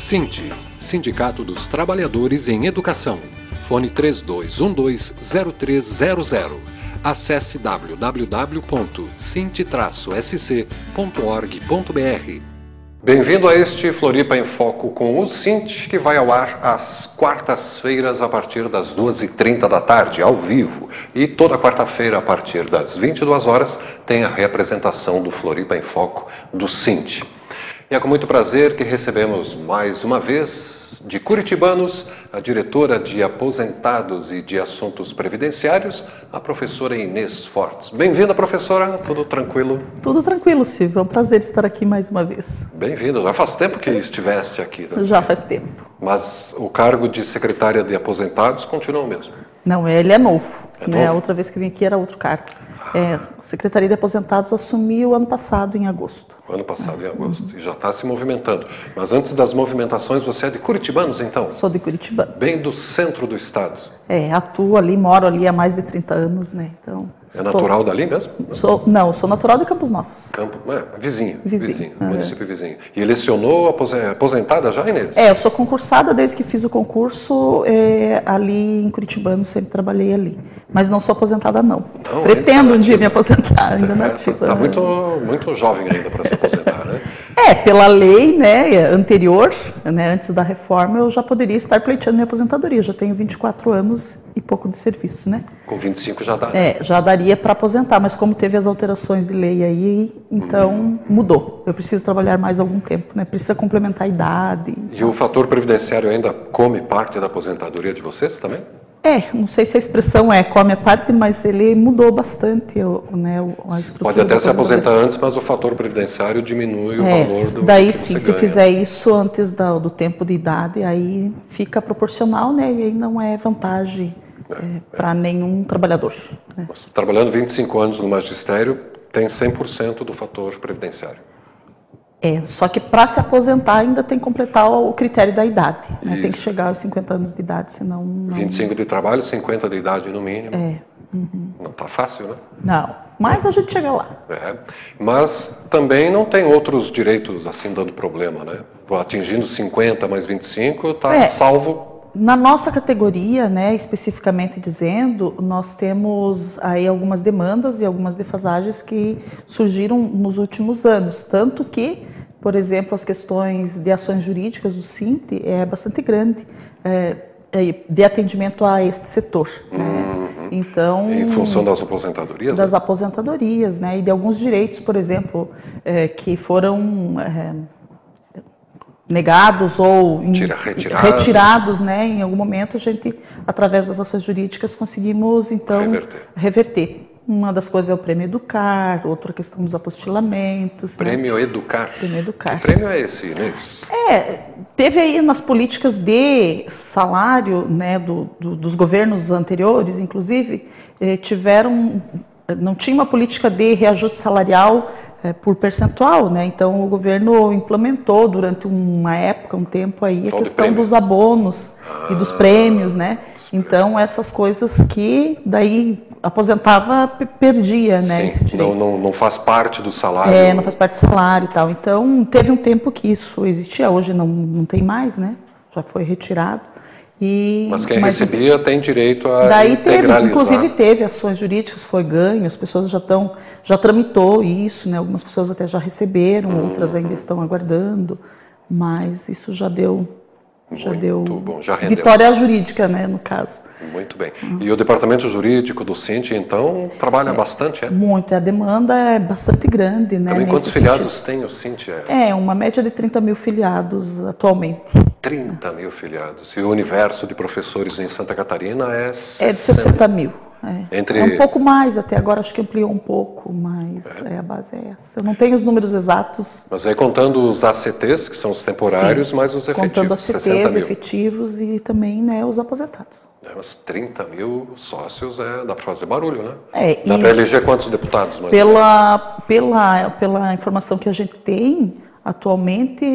SINT, Sindicato dos Trabalhadores em Educação. Fone 3212-0300. Acesse www.sint-sc.org.br. Bem-vindo a este Floripa em Foco com o SINT, que vai ao ar às quartas-feiras a partir das 2h30 da tarde, ao vivo. E toda quarta-feira, a partir das 22 horas, tem a representação do Floripa em Foco do SINT. E é com muito prazer que recebemos mais uma vez, de Curitibanos, a diretora de Aposentados e de Assuntos Previdenciários, a professora Inês Fortes. Bem-vinda, professora. Tudo tranquilo? Tudo tranquilo, Silvio. É um prazer estar aqui mais uma vez. Bem-vinda. Já faz tempo que estiveste aqui. Né? Já faz tempo. Mas o cargo de secretária de Aposentados continua o mesmo? Não, ele é novo. Novo? A outra vez que vim aqui era outro cargo. A Secretaria de Aposentados assumiu ano passado, em agosto. Ano passado, em agosto. E já está se movimentando. Mas antes das movimentações, você é de Curitibanos, então? Sou de Curitibanos. Bem do centro do estado. Atuo ali, moro ali há mais de 30 anos, né? Então, natural dali mesmo? Sou natural de Campos Novos. Vizinho. Uhum. Município vizinho. E lecionou aposentada já, Inês? Eu sou concursada desde que fiz o concurso ali em Curitibano, sempre trabalhei ali. Mas não sou aposentada, não. Pretendo um dia me aposentar, ainda não ativa. Está muito jovem ainda para se aposentar, né? Pela lei, né, anterior, né, antes da reforma, eu já poderia estar pleiteando minha aposentadoria. Eu já tenho 24 anos e pouco de serviço, né? Com 25 já dá. Já daria para aposentar, mas como teve as alterações de lei aí, então mudou. Eu preciso trabalhar mais algum tempo, né? Precisa complementar a idade. E o fator previdenciário ainda come parte da aposentadoria de vocês também? Não sei se a expressão come a parte, mas ele mudou bastante, né, a estrutura. Pode até se aposentar antes, mas o fator previdenciário diminui o valor do daí que sim, você se ganha. fizer isso antes do tempo de idade, aí fica proporcional, né, e aí não é vantagem para nenhum trabalhador. Né? Trabalhando 25 anos no magistério, tem 100% do fator previdenciário. Só que para se aposentar ainda tem que completar o critério da idade. Né? Tem que chegar aos 50 anos de idade, senão... 25 de trabalho, 50 de idade no mínimo. Uhum. Não está fácil, né? Não, mas a gente chega lá. Mas também não tem outros direitos assim dando problema, né? Atingindo 50 mais 25, está salvo. Na nossa categoria, né, especificamente dizendo, nós temos aí algumas demandas e algumas defasagens que surgiram nos últimos anos, tanto que, por exemplo, as questões de ações jurídicas do SINT é bastante grande de atendimento a este setor. Né? Então, em função das aposentadorias? Das aposentadorias, né, e de alguns direitos, por exemplo, que foram... negados ou retirados, né? Em algum momento a gente, através das ações jurídicas, conseguimos então reverter. Uma das coisas é o Prêmio Educar, outra questão dos apostilamentos. Prêmio Educar. Prêmio Educar. Que prêmio é esse, Inês? Teve aí nas políticas de salário, né, dos governos anteriores, inclusive, não tinha uma política de reajuste salarial por percentual, né? Então o governo implementou durante uma época, um tempo aí, a questão dos abonos e dos prêmios, né? Então essas coisas que daí aposentava, perdia, né? Sim, esse direito. Não faz parte do salário. Não faz parte do salário e tal. Então teve um tempo que isso existia, hoje não tem mais, né? Já foi retirado. Mas quem recebia tem direito a integralizar. Inclusive teve ações jurídicas, foi ganho, as pessoas já tramitou isso, né? Algumas pessoas até já receberam, outras ainda estão aguardando, mas isso já deu vitória jurídica, né, no caso. Muito bem. E o departamento jurídico do SINT, então, trabalha bastante, Muito, a demanda é bastante grande, né? Também quantos filiados tem o SINT? Uma média de 30 mil filiados atualmente. 30 mil filiados. E o universo de professores em Santa Catarina é... de 60 mil. É um pouco mais, até agora acho que ampliou um pouco, mas a base é essa. Eu não tenho os números exatos. Mas aí contando os ACTs, que são os temporários, mais os efetivos. Contando ACTs, efetivos e também, né, os aposentados. Mas 30 mil sócios dá para fazer barulho, né? Dá para eleger quantos deputados? Pela informação que a gente tem, atualmente,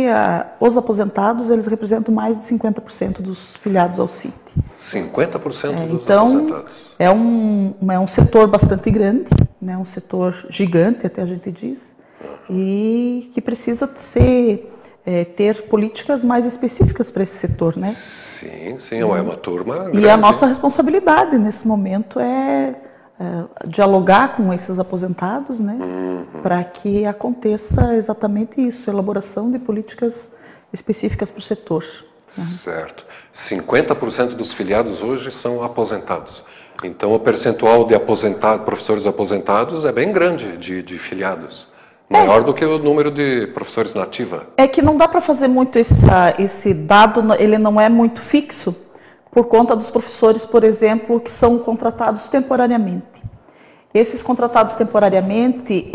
os aposentados, eles representam mais de 50% dos filiados ao SINT. 50% dos então, aposentados? É um setor bastante grande, né, um setor gigante, até a gente diz, e que precisa ser ter políticas mais específicas para esse setor, né? Sim, sim, é uma turma grande. E a nossa responsabilidade nesse momento é dialogar com esses aposentados, né? Para que aconteça exatamente isso, elaboração de políticas específicas para o setor. Certo. 50% dos filiados hoje são aposentados. Então, o percentual de professores aposentados é bem grande de filiados. Maior do que o número de professores na ativa. É que não dá para fazer muito esse dado, ele não é muito fixo, por conta dos professores, por exemplo, que são contratados temporariamente. Esses contratados temporariamente,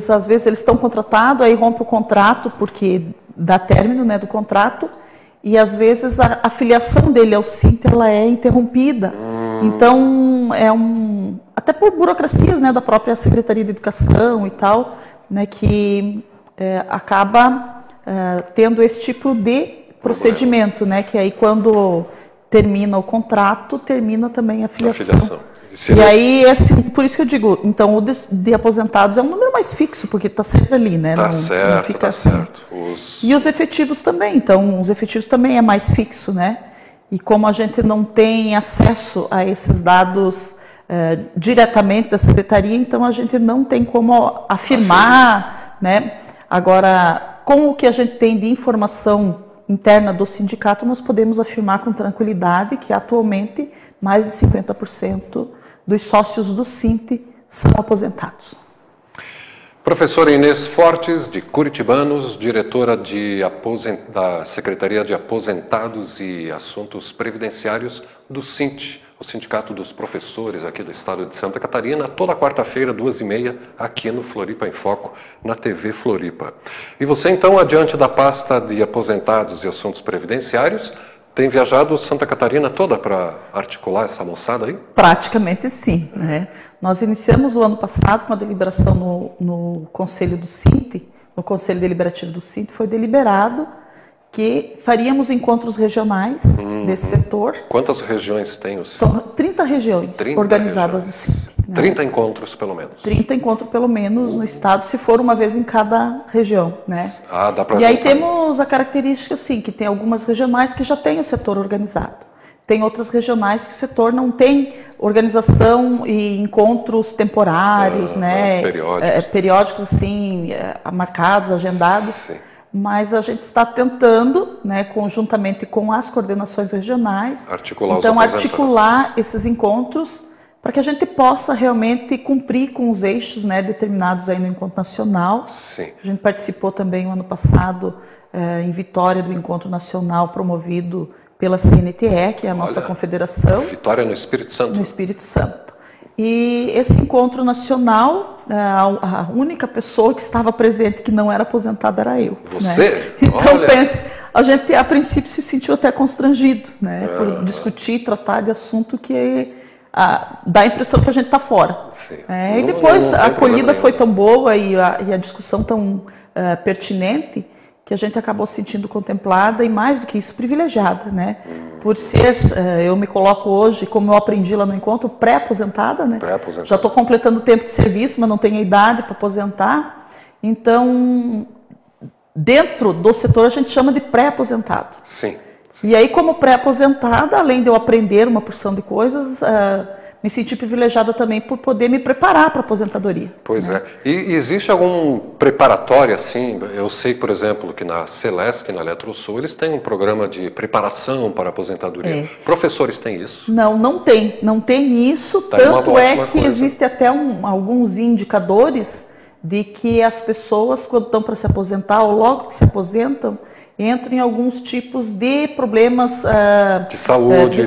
às vezes eles estão contratados, aí rompe o contrato, porque dá término, né, do contrato, e às vezes a filiação dele ao SINT ela é interrompida. Então, até por burocracias, né, da própria Secretaria de Educação e tal, né, que acaba tendo esse tipo de procedimento, né, que aí quando termina o contrato, termina também a filiação. E aí, assim, por isso que eu digo, então o de aposentados é um número mais fixo, porque está sempre ali, né? Tá certo, tá certo. E os efetivos também, então os efetivos também é mais fixo, né? E como a gente não tem acesso a esses dados diretamente da Secretaria, então a gente não tem como afirmar, né? Agora, com o que a gente tem de informação interna do sindicato, nós podemos afirmar com tranquilidade que atualmente mais de 50% dos sócios do SINT são aposentados. Professora Inês Fortes, de Curitibanos, diretora da Secretaria de Aposentados e Assuntos Previdenciários do SINT, o Sindicato dos Professores aqui do estado de Santa Catarina, toda quarta-feira, 2h30, aqui no Floripa em Foco, na TV Floripa. E você, então, adiante da pasta de Aposentados e Assuntos Previdenciários, tem viajado Santa Catarina toda para articular essa moçada aí? Praticamente sim, né? Nós iniciamos o ano passado com a deliberação no Conselho do SINT, no Conselho Deliberativo do SINT, foi deliberado que faríamos encontros regionais desse setor. Quantas regiões tem o SINT? São 30 regiões 30 organizadas do SINT. Né? 30 encontros, pelo menos. 30 encontros, pelo menos, no estado, se for uma vez em cada região, né? Ah, dá para. E aí temos a característica, assim, que tem algumas regionais que já têm o setor organizado. Tem outras regionais que o setor não tem organização e encontros temporários, né? Periódicos, assim, marcados, agendados. Sim. Mas a gente está tentando, né, conjuntamente com as coordenações regionais, articular esses encontros para que a gente possa realmente cumprir com os eixos, né, determinados aí no Encontro Nacional. Sim. A gente participou também o ano passado em Vitória do Encontro Nacional promovido pela CNTE, que é a nossa confederação. Vitória no Espírito Santo. No Espírito Santo. E esse encontro nacional, a única pessoa que estava presente que não era aposentada era eu. Você? Né? Então, pense, a gente a princípio se sentiu até constrangido, né, por discutir, tratar de assunto que dá a impressão que a gente está fora. E depois a acolhida foi tão boa e a discussão tão pertinente que a gente acabou se sentindo contemplada e, mais do que isso, privilegiada, né? Por ser, eu me coloco hoje, como eu aprendi lá no encontro, pré-aposentada, né? Já estou completando o tempo de serviço, mas não tenho a idade para aposentar. Então, dentro do setor, a gente chama de pré-aposentado. Sim. E aí, como pré-aposentada, além de eu aprender uma porção de coisas, me senti privilegiada também por poder me preparar para a aposentadoria. Pois é. E existe algum preparatório, assim? Eu sei, por exemplo, que na Celesc, na Eletrosul, eles têm um programa de preparação para a aposentadoria. Professores têm isso? Não tem. Não tem isso, tanto é que existe até alguns indicadores de que as pessoas, quando estão para se aposentar, ou logo que se aposentam, entram em alguns tipos de problemas de saúde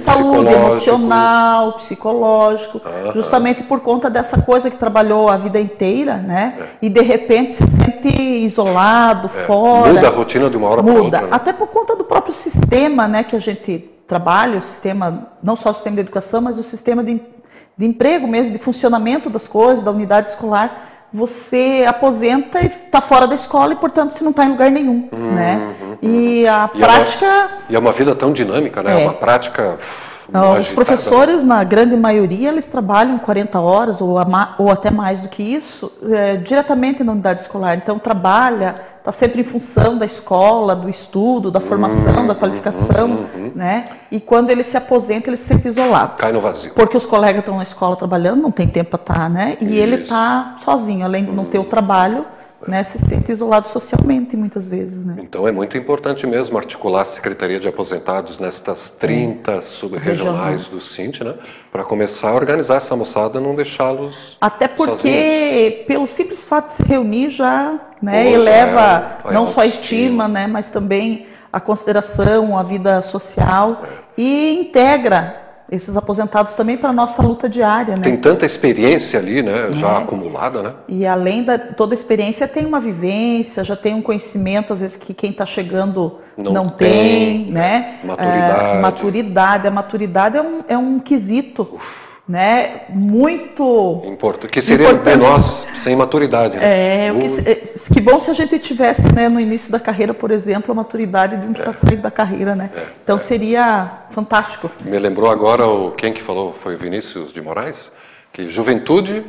emocional, psicológico, justamente por conta dessa coisa que trabalhou a vida inteira, né? E de repente se sente isolado, fora. Muda a rotina de uma hora para outra. Né? Até por conta do próprio sistema, né, que a gente trabalha, o sistema, não só o sistema de educação, mas o sistema de emprego mesmo, de funcionamento das coisas, da unidade escolar. Você aposenta e está fora da escola e, portanto, você não está em lugar nenhum, né? E a prática... E é uma vida tão dinâmica, né? É uma prática Os professores, na grande maioria, eles trabalham 40 horas ou até mais do que isso, diretamente na unidade escolar. Então, está sempre em função da escola, do estudo, da formação, da qualificação, né? E quando ele se aposenta, ele se sente isolado. Cai no vazio. Porque os colegas estão na escola trabalhando, não tem tempo para estar, né? E ele está sozinho, além de não ter o trabalho, né, se sente isolado socialmente muitas vezes, né? Então é muito importante mesmo articular a Secretaria de Aposentados nestas 30 sub-regionais do Sint, né, para começar a organizar essa moçada, não deixá-los até porque sozinhos. Pelo simples fato de se reunir já, né, eleva não só a estima, né, mas também a consideração, a vida social e integra esses aposentados também para a nossa luta diária, né? Tem tanta experiência ali, né, já acumulada, né? E além de toda a experiência, tem uma vivência, já tem um conhecimento, às vezes, que quem está chegando não tem, né? Maturidade. A maturidade é um quesito, né, muito importante. Que seria de nós sem maturidade, né? Que bom se a gente tivesse, né, no início da carreira, por exemplo, a maturidade de um que está saindo da carreira, né? Então seria fantástico. Me lembrou agora quem que falou, foi o Vinícius de Moraes, que juventude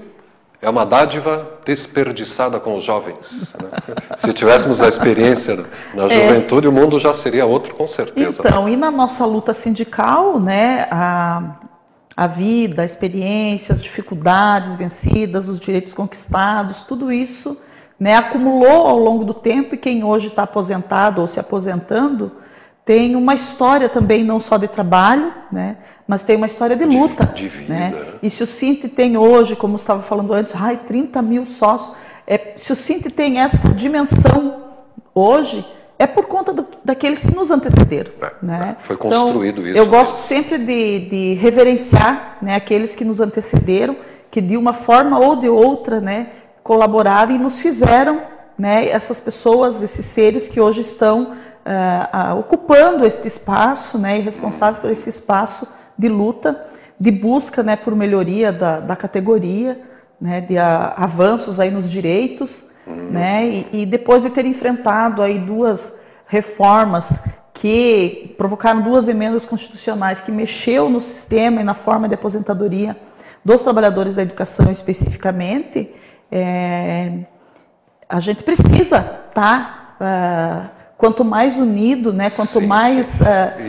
é uma dádiva desperdiçada com os jovens, né? Se tivéssemos a experiência na juventude, o mundo já seria outro, com certeza. Então, e na nossa luta sindical, né, a vida, a experiência, as dificuldades vencidas, os direitos conquistados, tudo isso, né, acumulou ao longo do tempo, e quem hoje está aposentado ou se aposentando tem uma história também não só de trabalho, né, mas tem uma história de luta. De vida. Né? E se o Sint tem hoje, como você estava falando antes, 30 mil sócios, se o Sint tem essa dimensão hoje, é por conta daqueles que nos antecederam. Né? Foi construído então, isso. Eu gosto sempre de reverenciar, né, aqueles que nos antecederam, que de uma forma ou de outra, né, colaboraram e nos fizeram, né, essas pessoas, esses seres que hoje estão ocupando este espaço, né, e responsáveis por esse espaço de luta, de busca, né, por melhoria da categoria, né, de avanços aí nos direitos. Né? E depois de ter enfrentado aí 2 reformas que provocaram 2 emendas constitucionais que mexeu no sistema e na forma de aposentadoria dos trabalhadores da educação especificamente, a gente precisa estar quanto mais unido, né? Quanto mais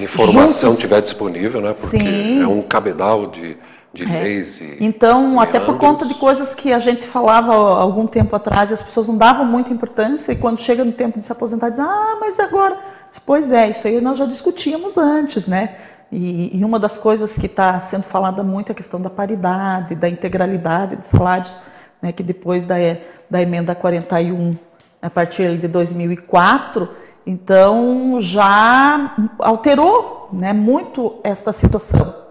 informação juntos, tiver disponível, né? Porque é um cabedal de leis e então, até por conta de coisas que a gente falava há algum tempo atrás, as pessoas não davam muita importância, e quando chega no tempo de se aposentar, dizem, mas agora... Pois isso aí nós já discutíamos antes, né? E uma das coisas que está sendo falada muito é a questão da paridade, da integralidade de salários, né? Que depois da emenda 41, a partir de 2004, então já alterou, né, muito esta situação.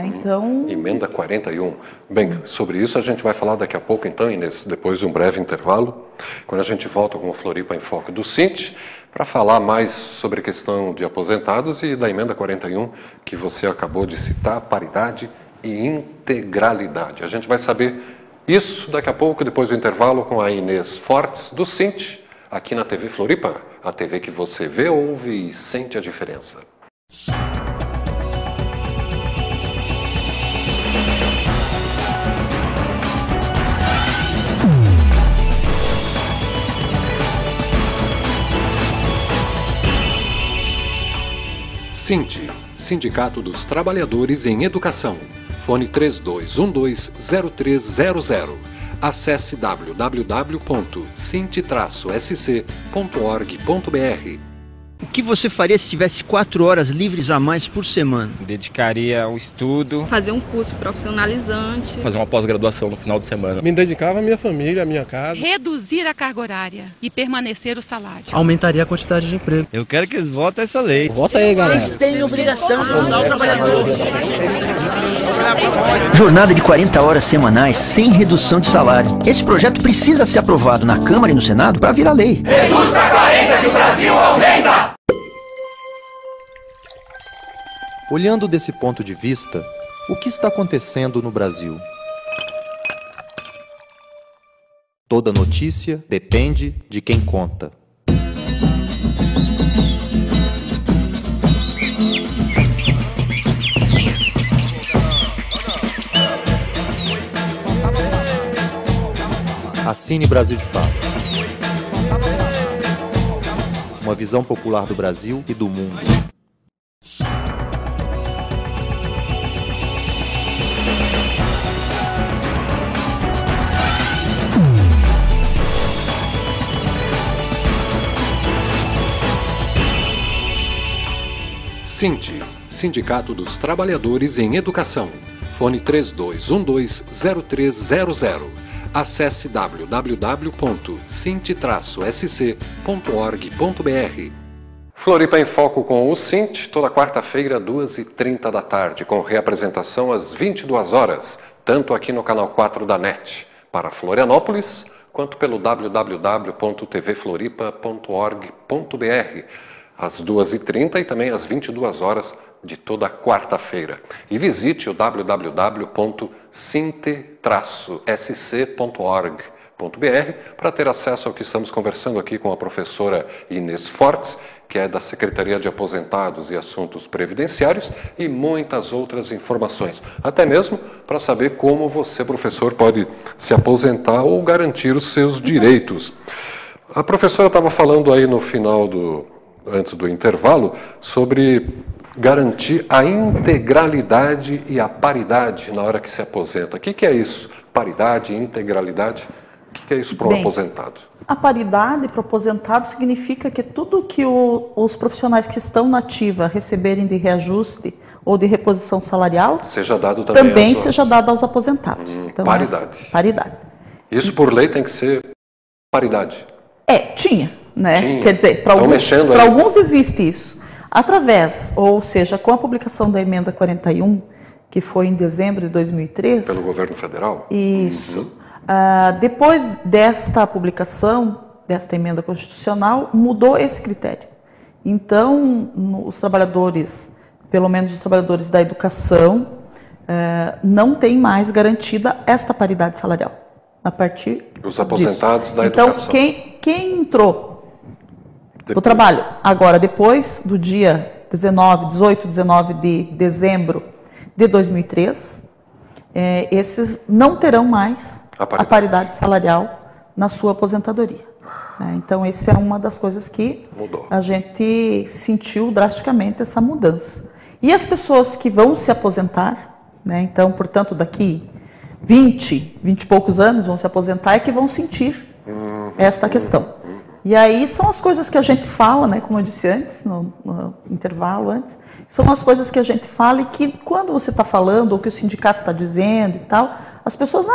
Então... Emenda 41. Bem, sobre isso a gente vai falar daqui a pouco, então, Inês, depois de um breve intervalo, quando a gente volta com o Floripa em Foco do Sint, para falar mais sobre a questão de aposentados e da emenda 41, que você acabou de citar, paridade e integralidade. A gente vai saber isso daqui a pouco, depois do intervalo, com a Inês Fortes, do Sint, aqui na TV Floripa, a TV que você vê, ouve e sente a diferença. Sint, Sindicato dos Trabalhadores em Educação. Fone 3212-0300. Acesse www.sint-sc.org.br. O que você faria se tivesse 4 horas livres a mais por semana? Dedicaria ao estudo. Fazer um curso profissionalizante. Fazer uma pós-graduação no final de semana. Me dedicava à minha família, à minha casa. Reduzir a carga horária e permanecer o salário. Aumentaria a quantidade de emprego. Eu quero que eles votem essa lei. Vota aí, galera. Vocês têm obrigação de usar o trabalhador. Jornada de 40 horas semanais sem redução de salário. Esse projeto precisa ser aprovado na Câmara e no Senado para virar lei. Reduz para 40 que o Brasil aumenta! Olhando desse ponto de vista, o que está acontecendo no Brasil? Toda notícia depende de quem conta. Cine Brasil de Fato. Uma visão popular do Brasil e do mundo. SINT, Sindicato dos Trabalhadores em Educação. Fone 3212-0300. Acesse www.sint-sc.org.br. Floripa em Foco com o SINT, toda quarta-feira, 2h30 da tarde, com reapresentação às 22 horas, tanto aqui no canal 4 da NET, para Florianópolis, quanto pelo www.tvfloripa.org.br. às 2h30 e também às 22 horas de toda quarta-feira. E visite o www.sint-sc.org.br para ter acesso ao que estamos conversando aqui com a professora Inês Fortes, que é da Secretaria de Aposentados e Assuntos Previdenciários, e muitas outras informações. Até mesmo para saber como você, professor, pode se aposentar ou garantir os seus direitos. A professora estava falando aí no final antes do intervalo, sobre garantir a integralidade e a paridade na hora que se aposenta. O que é isso? Paridade, integralidade? O que é isso para o aposentado? A paridade para o aposentado significa que tudo que os profissionais que estão na ativa receberem de reajuste ou de reposição salarial seja dado também seja dado aos aposentados. Então, paridade. Paridade. Isso por lei tem que ser paridade? Tinha. Né? Tinha. Quer dizer, para alguns existe isso. Através, ou seja, com a publicação da emenda 41, que foi em dezembro de 2003... Pelo governo federal? Isso. Depois desta publicação, desta emenda constitucional, mudou esse critério. Então, os trabalhadores, pelo menos os trabalhadores da educação, não têm mais garantida esta paridade salarial. A partir Os aposentados disso. da educação. Então, quem entrou o trabalho agora, depois do dia 18, 19 de dezembro de 2003, esses não terão mais a paridade salarial na sua aposentadoria. Então, essa é uma das coisas que mudou. A gente sentiu drasticamente essa mudança. E as pessoas que vão se aposentar, então, portanto, daqui 20 e poucos anos vão se aposentar, é que vão sentir esta questão. E aí são as coisas que a gente fala, como eu disse antes, no intervalo antes, são as coisas que a gente fala e que quando você está falando, ou que o sindicato está dizendo e tal, as pessoas,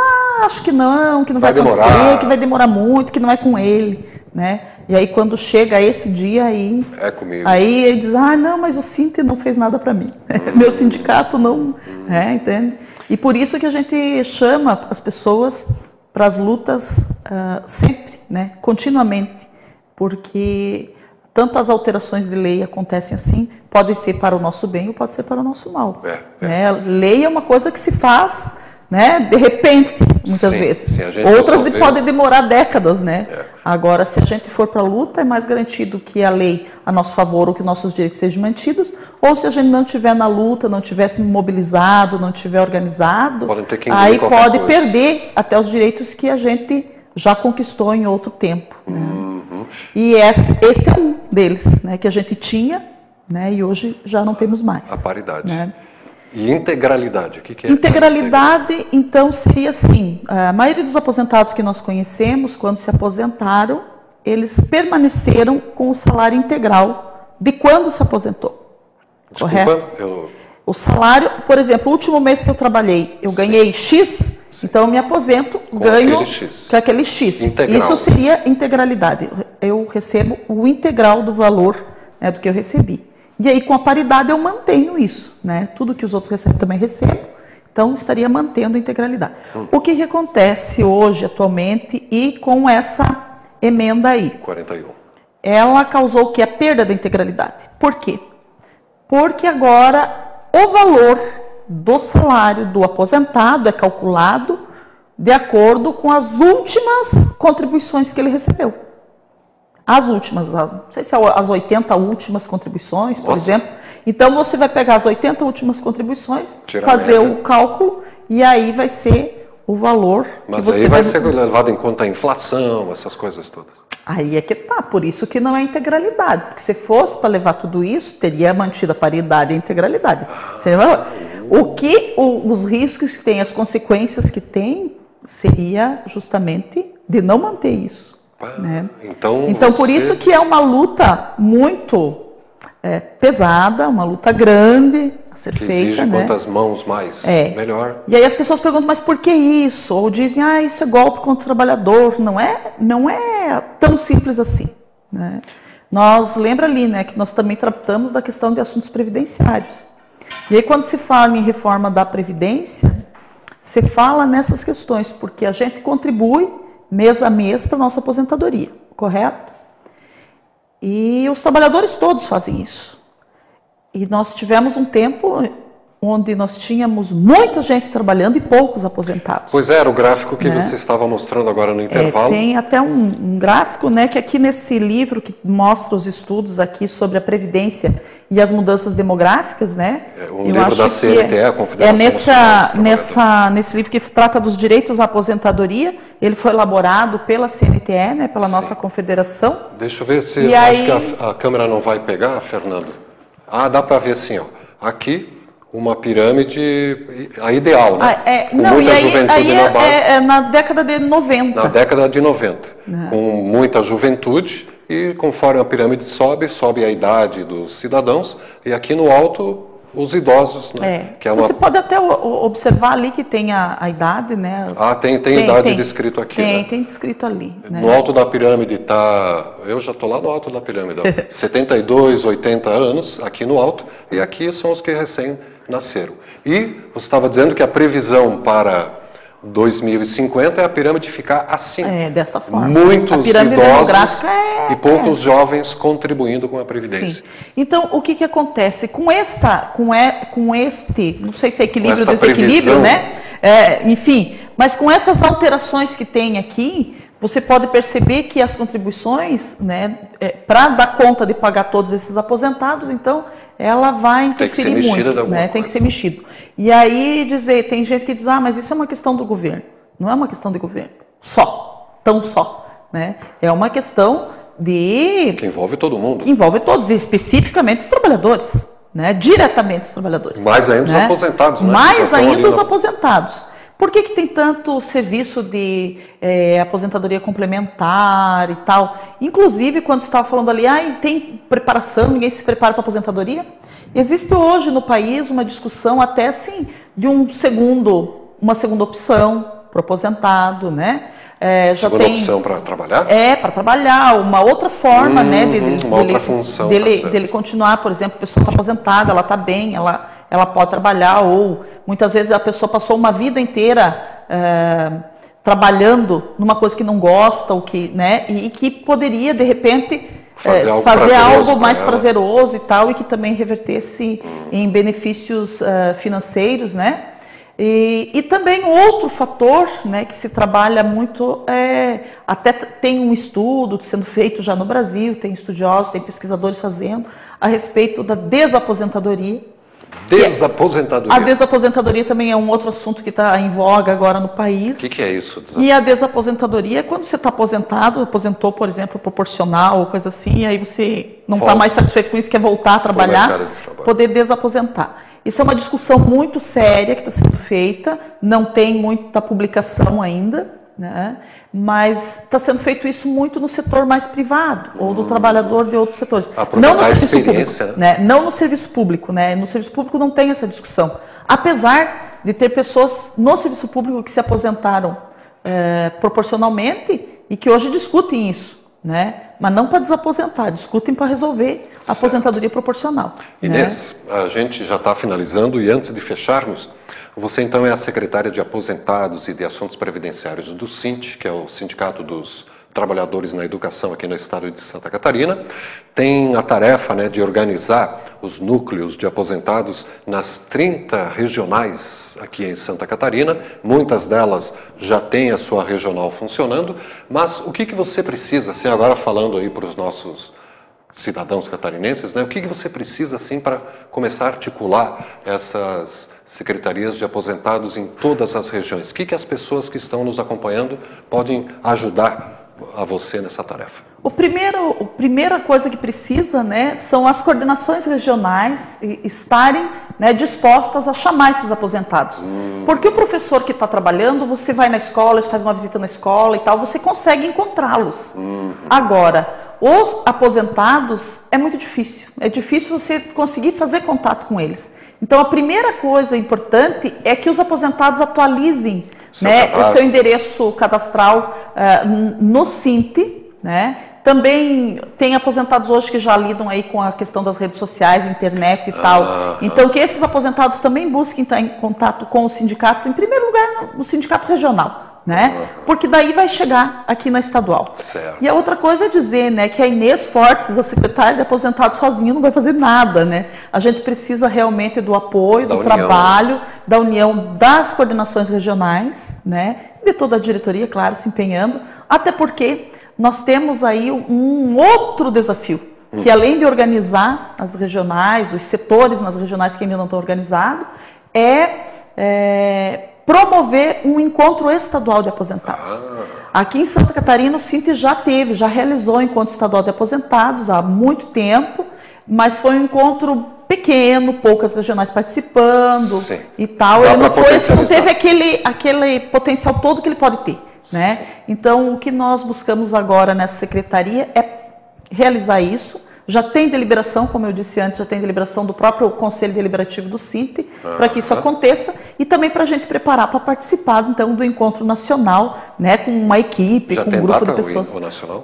acho que não vai acontecer, que vai demorar muito, que não é com ele, E aí quando chega esse dia aí, aí ele diz, não, mas o SINT não fez nada para mim, meu sindicato não, entende? E por isso que a gente chama as pessoas para as lutas sempre, continuamente, porque tanto as alterações de lei acontecem assim, podem ser para o nosso bem ou pode ser para o nosso mal. Lei é uma coisa que se faz, de repente, muitas vezes. Outras podem demorar décadas, Agora, se a gente for para a luta, é mais garantido que a lei a nosso favor ou que nossos direitos sejam mantidos, ou se a gente não estiver na luta, não estiver se mobilizado, não estiver organizado, aí pode perder até os direitos que a gente já conquistou em outro tempo. E esse é um deles, que a gente tinha, e hoje já não temos mais. A paridade. E integralidade, o que é? Integralidade, então, seria assim, a maioria dos aposentados que nós conhecemos, quando se aposentaram, eles permaneceram com o salário integral de quando se aposentou. Desculpa, correto? O salário, por exemplo, o último mês que eu trabalhei, eu ganhei X, então eu me aposento, ganho aquele X. Integral. Isso seria integralidade. Eu recebo o integral do valor do que eu recebi. E aí, com a paridade, eu mantenho isso. Tudo que os outros recebem, também recebo. Então, estaria mantendo a integralidade. O que acontece hoje, atualmente, e com essa emenda aí? 41. Ela causou o que? A perda da integralidade. Por quê? Porque agora o valor do salário do aposentado é calculado de acordo com as últimas contribuições que ele recebeu. As últimas, não sei se as 80 últimas contribuições, por exemplo. Então, você vai pegar as 80 últimas contribuições, fazer o cálculo, e aí vai ser o valor Mas que você aí vai ser levado em conta a inflação, essas coisas todas. Aí é que tá, por isso que não é integralidade, porque se fosse para levar tudo isso, teria mantido a paridade e a integralidade. Os riscos que tem, as consequências que tem, seria justamente de não manter isso. Né? Então por isso que é uma luta muito pesada, uma luta grande a ser feita. Exige né? quantas mãos mais, melhor. E aí as pessoas perguntam, mas por que isso? Ou dizem, isso é golpe contra o trabalhador. Não é tão simples assim. Né? Lembra ali, né, que nós também tratamos da questão de assuntos previdenciários. E aí quando se fala em reforma da Previdência, se fala nessas questões, porque a gente contribui mês a mês para a nossa aposentadoria, correto? E os trabalhadores todos fazem isso. E nós tivemos um tempo onde nós tínhamos muita gente trabalhando e poucos aposentados. Pois era o gráfico que você estava mostrando agora no intervalo. Tem até um gráfico, né, que aqui nesse livro que mostra os estudos aqui sobre a Previdência e as mudanças demográficas, né? Livro da CNTE, a Confederação nesse livro que trata dos direitos à aposentadoria. Ele foi elaborado pela CNTE, né, pela nossa confederação. Deixa eu ver se acho que a câmera não vai pegar, Fernando. Dá para ver assim, ó. Aqui uma pirâmide, a ideal, né? Com muita juventude na base. Na década de 90. Na década de 90. Com muita juventude e conforme a pirâmide sobe a idade dos cidadãos e aqui no alto os idosos, né? Que Você pode até observar ali que tem a idade, né? Tem idade descrito aqui. Tem descrito ali. Né? No alto da pirâmide está, eu já estou lá no alto da pirâmide, 72, 80 anos, aqui no alto, e aqui são os que recém nasceram. E você estava dizendo que a previsão para 2050 é a pirâmide ficar assim. Dessa forma. Muitos a pirâmide idosos demográfica e poucos jovens contribuindo com a Previdência. Sim. Então, o que acontece? Com este, não sei se é equilíbrio ou desequilíbrio, né? Enfim, mas com essas alterações que tem aqui, você pode perceber que as contribuições, né, para dar conta de pagar todos esses aposentados, então, ela vai interferir muito, né? Tem que ser mexido. E aí tem gente que diz, mas isso é uma questão do governo. Não é uma questão de governo. Tão só. Né? É uma questão que envolve todo mundo. Que envolve todos, e especificamente os trabalhadores. Né? Diretamente os trabalhadores. Mais ainda os aposentados. Né? Mais ainda os aposentados. Por que tem tanto serviço de aposentadoria complementar e tal? Inclusive, quando você estava falando ali, tem preparação, ninguém se prepara para a aposentadoria? Existe hoje no país uma discussão até assim, de uma segunda opção para o aposentado, né? Segunda opção para trabalhar? Para trabalhar, uma outra forma, né? Outra função. Dele continuar, por exemplo, a pessoa está aposentada, ela está bem, ela pode trabalhar, ou muitas vezes a pessoa passou uma vida inteira trabalhando numa coisa que não gosta, né, e que poderia, de repente, fazer algo mais prazeroso e tal, e que também revertesse em benefícios financeiros, né? E também outro fator, né, que se trabalha muito, até tem um estudo sendo feito já no Brasil, tem estudiosos, tem pesquisadores fazendo, a respeito da desaposentadoria. A desaposentadoria também é um outro assunto que está em voga agora no país. O que é isso? E a desaposentadoria é quando você está aposentou, por exemplo, proporcional ou coisa assim, e aí você não está mais satisfeito com isso, quer voltar a trabalhar, poder desaposentar. Isso é uma discussão muito séria que está sendo feita, não tem muita publicação ainda, né? Mas está sendo feito isso muito no setor mais privado, ou do trabalhador de outros setores. Não no serviço público, né? Não no serviço público, né? No serviço público não tem essa discussão. Apesar de ter pessoas no serviço público que se aposentaram proporcionalmente e que hoje discutem isso, né? Mas não para desaposentar, discutem para resolver a aposentadoria proporcional. Inês, né? A gente já está finalizando e antes de fecharmos, você então é a secretária de Aposentados e de Assuntos Previdenciários do SINT, que é o Sindicato dos Trabalhadores na Educação aqui no estado de Santa Catarina. Tem a tarefa, né, de organizar os núcleos de aposentados nas 30 regionais aqui em Santa Catarina. Muitas delas já têm a sua regional funcionando, mas o que você precisa, assim, agora falando aí para os nossos cidadãos catarinenses, né? O que você precisa assim para começar a articular essas secretarias de aposentados em todas as regiões? O que as pessoas que estão nos acompanhando podem ajudar a você nessa tarefa? A primeira coisa que precisa, né, são as coordenações regionais estarem, né, dispostas a chamar esses aposentados. Porque o professor que está trabalhando, você vai na escola, faz uma visita na escola e tal, você consegue encontrá-los. Agora, os aposentados é muito difícil. É difícil você conseguir fazer contato com eles. Então, a primeira coisa importante é que os aposentados atualizem, né, o seu endereço cadastral no SINT, né? Também tem aposentados hoje que já lidam aí com a questão das redes sociais, internet e tal. Então, que esses aposentados também busquem estar em contato com o sindicato, em primeiro lugar, no sindicato regional, né? Porque daí vai chegar aqui na estadual. Certo. E a outra coisa é dizer, né, que a Inês Fortes, a secretária de aposentados sozinha, não vai fazer nada, né? A gente precisa realmente do apoio, do trabalho, da união das coordenações regionais, né? De toda a diretoria, claro, se empenhando, até porque nós temos aí um outro desafio, que além de organizar as regionais, os setores nas regionais que ainda não estão organizados, promover um encontro estadual de aposentados. Aqui em Santa Catarina, o SINT já realizou um encontro estadual de aposentados há muito tempo, mas foi um encontro pequeno, poucas regionais participando. Sim. E tal. Ele não teve aquele potencial todo que ele pode ter. Né? Então, o que nós buscamos agora nessa secretaria é realizar isso. Já tem deliberação, como eu disse antes, já tem deliberação do próprio Conselho Deliberativo do SINT, para que isso aconteça, e também para a gente preparar para participar, então, do encontro nacional, né, com uma equipe, com um grupo de pessoas.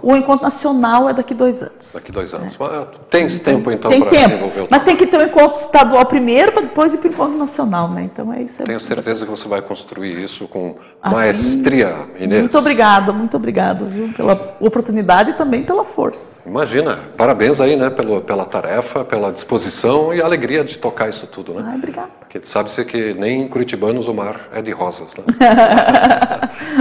O encontro nacional é daqui 2 anos. Daqui 2 anos. Né? Tem tempo, então, para desenvolver o Mas tem que ter um encontro estadual primeiro, para depois ir para o encontro nacional, né? Então, é isso. Tenho certeza que você vai construir isso com maestria, Inês. Muito obrigado, viu, pela oportunidade e também pela força. Imagina, parabéns aí, né, pela tarefa, pela disposição e a alegria de tocar isso tudo, né? Obrigada. Porque sabe-se que nem em curitibanos o mar é de rosas, né?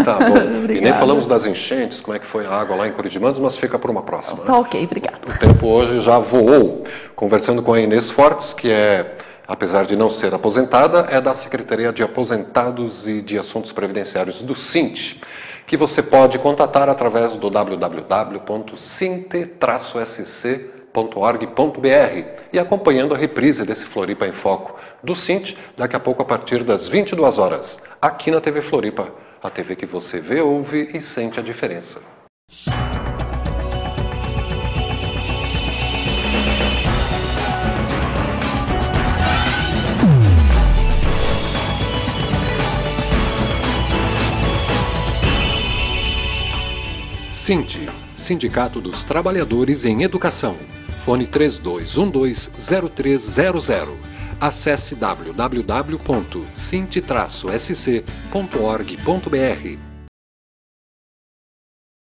Tá bom. E nem falamos das enchentes, como é que foi a água lá em Curitibanos, mas fica para uma próxima. Tá, né? Ok, obrigada. O tempo hoje já voou. Conversando com a Inês Fortes, que apesar de não ser aposentada, é da Secretaria de Aposentados e de Assuntos Previdenciários do SINT, que você pode contatar através do www.sint-sc.org.br e acompanhando a reprise desse Floripa em Foco do SINT, daqui a pouco a partir das 22 horas, aqui na TV Floripa, a TV que você vê, ouve e sente a diferença. SINT, Sindicato dos Trabalhadores em Educação. Fone 3212-0300. Acesse www.sint-sc.org.br.